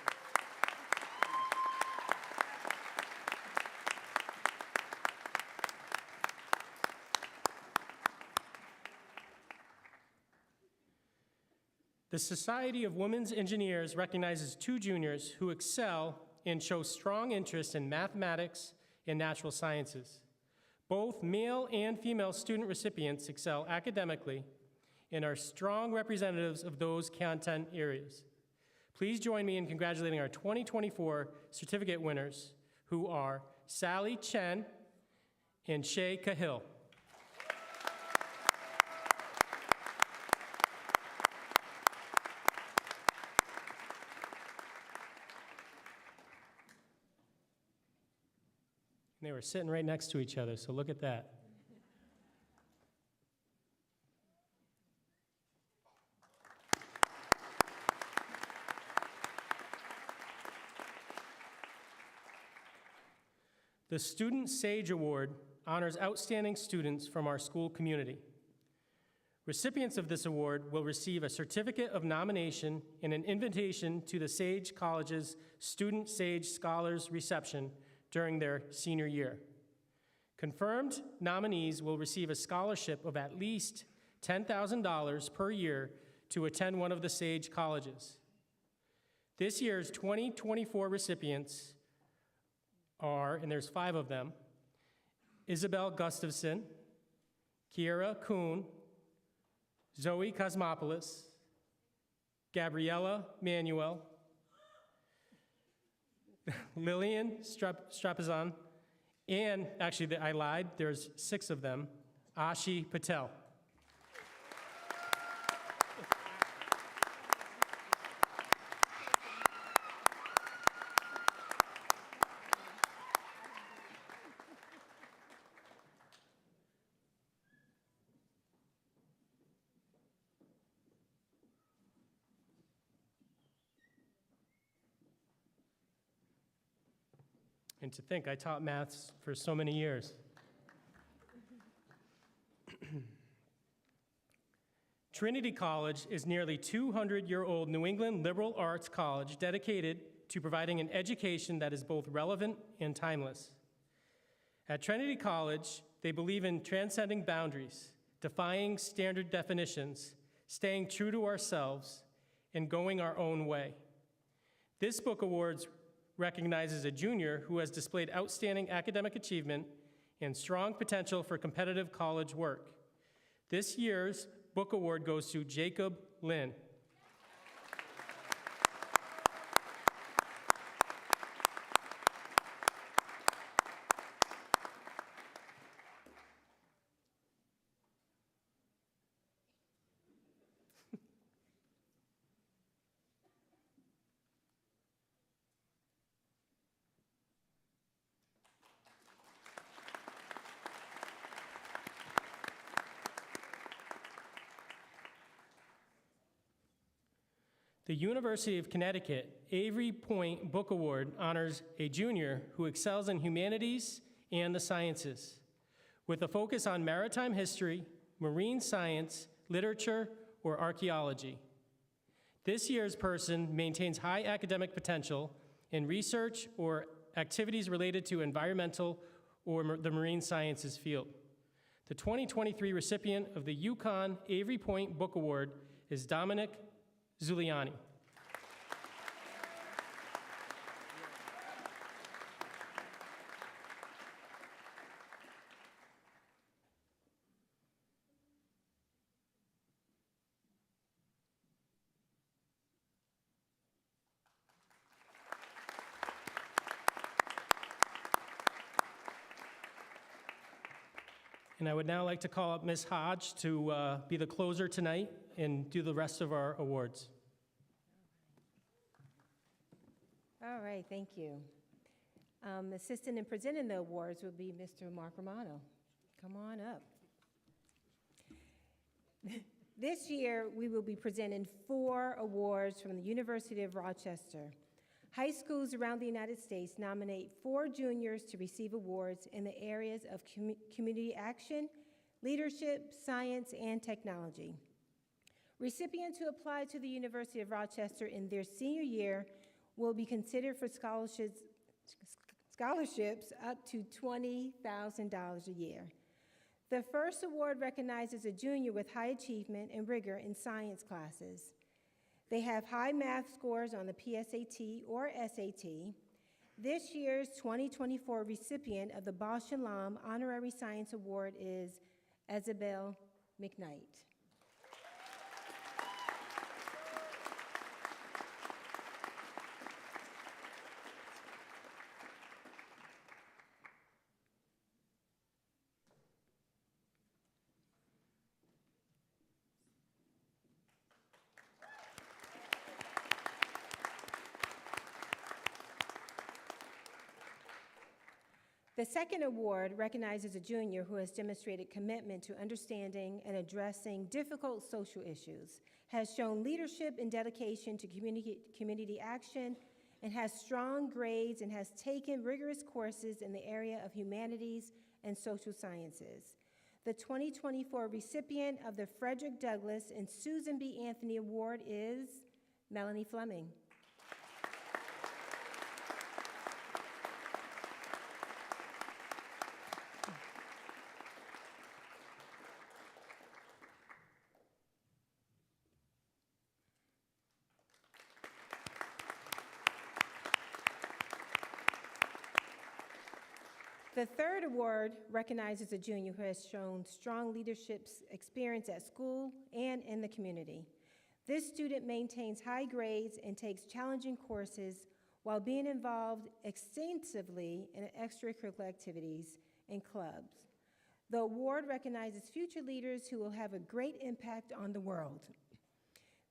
The Society of Women's Engineers recognizes 2 juniors who excel and show strong interest in mathematics and natural sciences. Both male and female student recipients excel academically and are strong representatives of those content areas. Please join me in congratulating our 2024 certificate winners, who are Sally Chen and Shay Cahill. They were sitting right next to each other, so look at that. The Student Sage Award honors outstanding students from our school community. Recipients of this award will receive a certificate of nomination and an invitation to the Sage College's Student Sage Scholars Reception during their senior year. Confirmed nominees will receive a scholarship of at least $10,000 per year to attend one of the Sage colleges. This year's 2024 recipients are, and there's 5 of them, Isabel Gustafson, Kiera Kuhn, Zoe Cosmopoulos, Gabriella Manuel, Lillian Strapazan, and actually I lied, there's 6 of them, Ashi Patel. And to think, I taught maths for so many years. Trinity College is nearly 200-year-old New England liberal arts college dedicated to providing an education that is both relevant and timeless. At Trinity College, they believe in transcending boundaries, defying standard definitions, staying true to ourselves, and going our own way. This Book Awards recognizes a junior who has displayed outstanding academic achievement and strong potential for competitive college work. This year's Book Award goes to Jacob Lynn. The University of Connecticut Avery Point Book Award honors a junior who excels in humanities and the sciences, with a focus on maritime history, marine science, literature, or archaeology. This year's person maintains high academic potential in research or activities related to environmental or the marine sciences field. The 2023 recipient of the UConn Avery Point Book Award is Dominic Zuliani. And I would now like to call up Ms. Hodge to be the closer tonight and do the rest of our awards. All right, thank you. Assisting in presenting the awards will be Mr. Mark Romano. Come on up. This year, we will be presenting 4 awards from the University of Rochester. High schools around the United States nominate 4 juniors to receive awards in the areas of community action, leadership, science, and technology. Recipients who apply to the University of Rochester in their senior year will be considered for scholarships up to $20,000 a year. The first award recognizes a junior with high achievement and rigor in science classes. They have high math scores on the PSAT or SAT. This year's 2024 recipient of the Baal Shalom Honorary Science Award is Isabel McKnight. The second award recognizes a junior who has demonstrated commitment to understanding and addressing difficult social issues, has shown leadership and dedication to community action, and has strong grades and has taken rigorous courses in the area of humanities and social sciences. The 2024 recipient of the Frederick Douglass and Susan B. Anthony Award is Melanie Fleming. The third award recognizes a junior who has shown strong leadership experience at school and in the community. This student maintains high grades and takes challenging courses while being involved extensively in extracurricular activities and clubs. The award recognizes future leaders who will have a great impact on the world.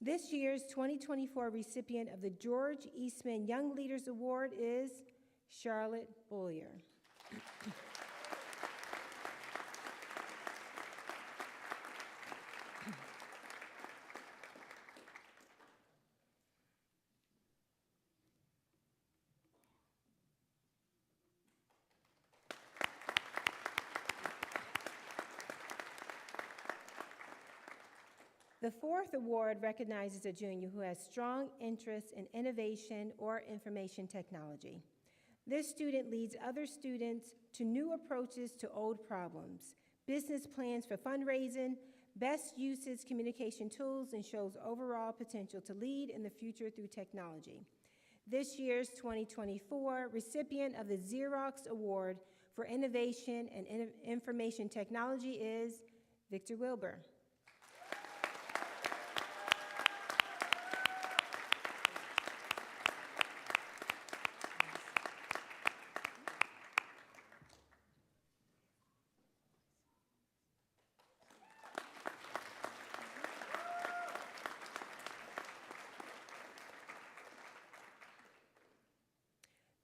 This year's 2024 recipient of the George Eastman Young Leaders Award is Charlotte Boyer. The fourth award recognizes a junior who has strong interest in innovation or information technology. This student leads other students to new approaches to old problems, business plans for fundraising, best uses communication tools, and shows overall potential to lead in the future through technology. This year's 2024 recipient of the Xerox Award for Innovation and Information Technology is Victor Wilbur.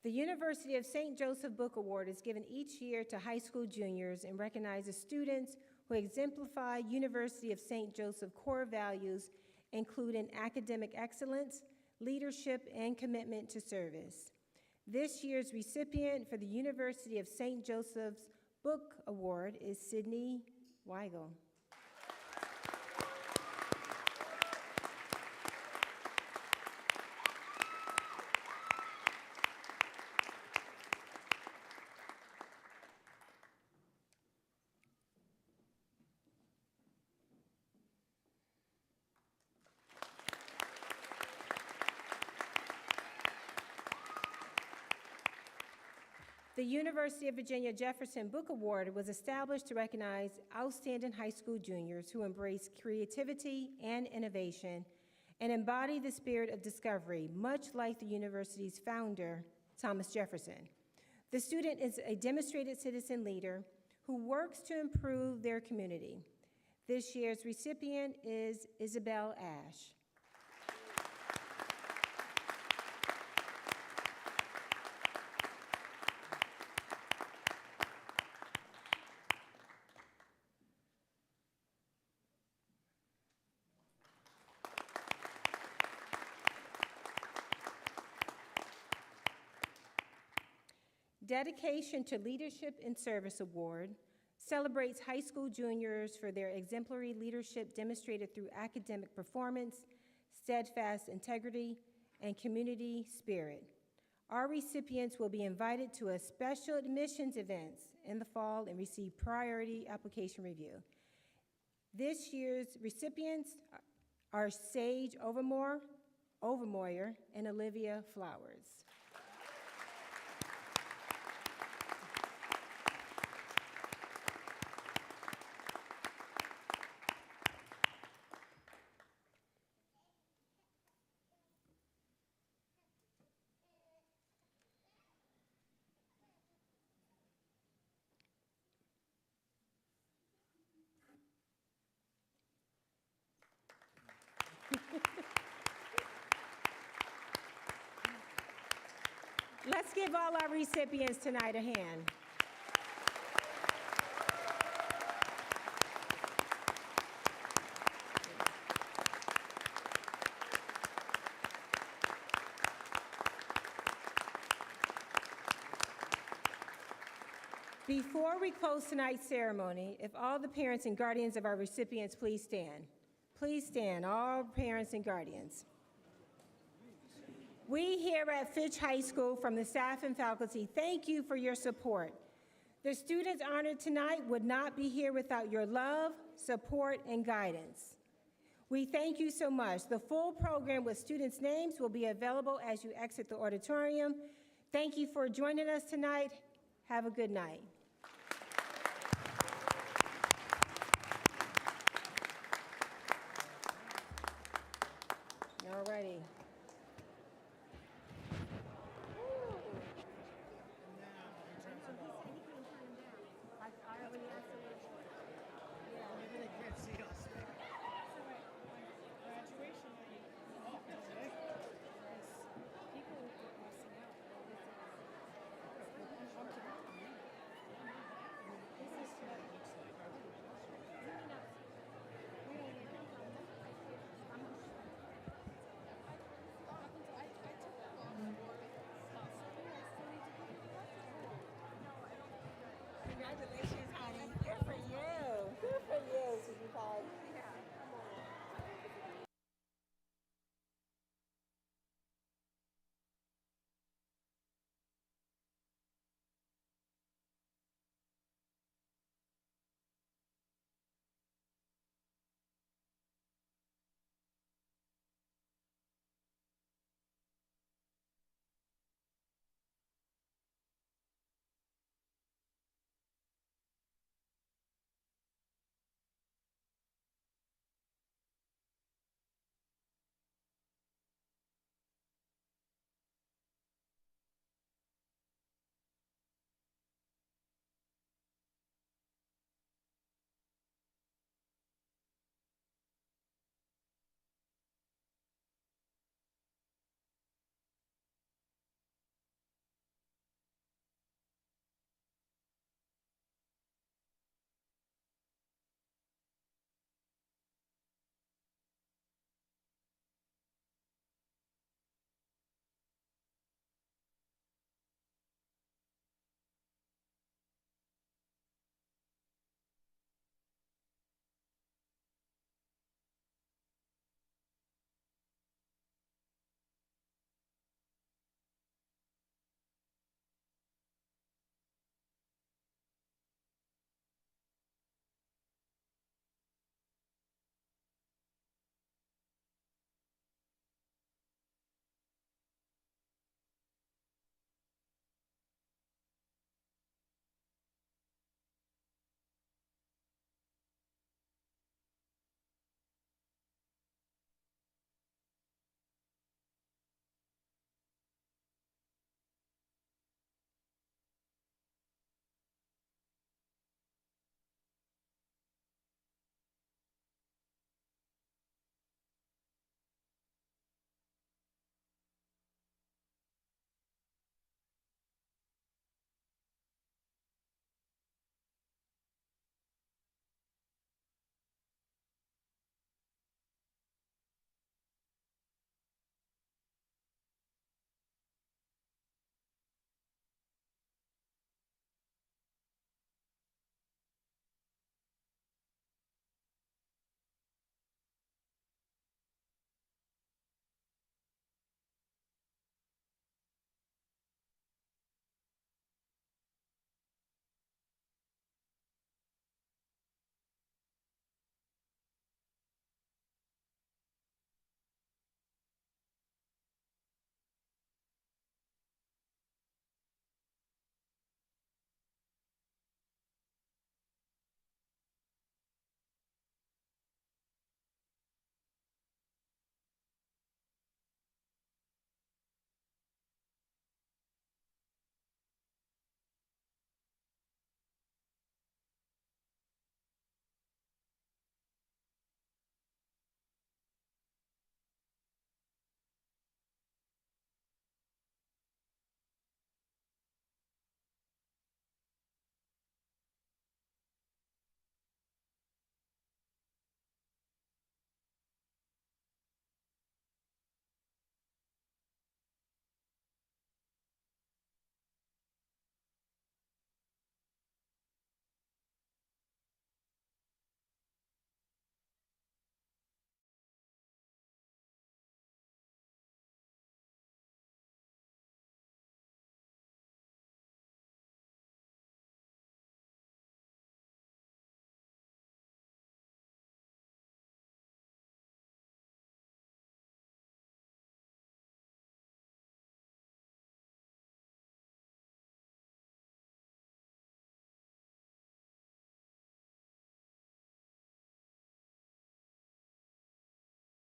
The University of St. Joseph Book Award is given each year to high school juniors and recognizes students who exemplify University of St. Joseph core values, including academic excellence, leadership, and commitment to service. This year's recipient for the University of St. Joseph's Book Award is Sydney Weigel. The University of Virginia Jefferson Book Award was established to recognize outstanding high school juniors who embrace creativity and innovation and embody the spirit of discovery, much like the university's founder, Thomas Jefferson. The student is a demonstrated citizen leader who works to improve their community. This year's recipient is Isabel Ash. Dedication to Leadership and Service Award celebrates high school juniors for their exemplary leadership demonstrated through academic performance, steadfast integrity, and community spirit. Our recipients will be invited to a special admissions event in the fall and receive priority application review. This year's recipients are Sage Overmoyer, and Olivia Flowers. Let's give all our recipients tonight a hand. Before we close tonight's ceremony, if all the parents and guardians of our recipients please stand. Please stand, all parents and guardians. We here at Fitch High School, from the staff and faculty, thank you for your support. The students honored tonight would not be here without your love, support, and guidance. We thank you so much. The full program with students' names will be available as you exit the auditorium. Thank you for joining us tonight. Have a good night. All righty.